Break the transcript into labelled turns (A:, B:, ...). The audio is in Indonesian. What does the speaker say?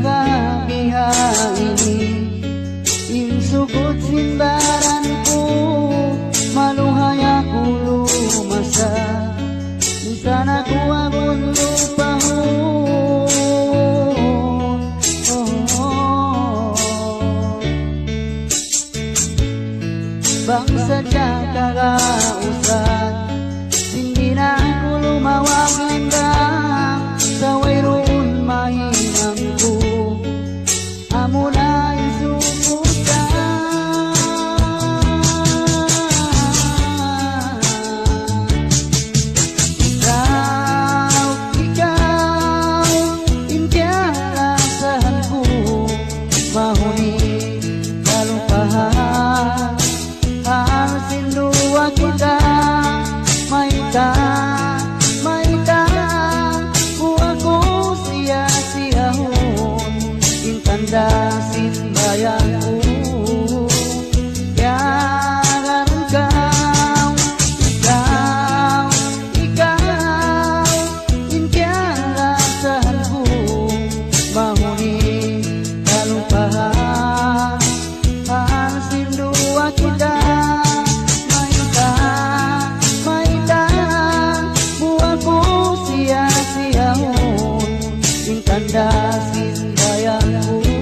A: bahagia ini insukut simbaranku maluhai aku lumasa sana ku agun lupahu bangsa jaga usah hindi na aku lumawag lindang sa wayroon mahinang ko amo na isukutan ikaw intialasahan ko mahuni kalupahan sinduwa kita maita buako sia-siahon intanda simbayanku yaran ikaw intialasahanku mahuni kalupahan sinduwa kita sia-siahon intanda simbayanku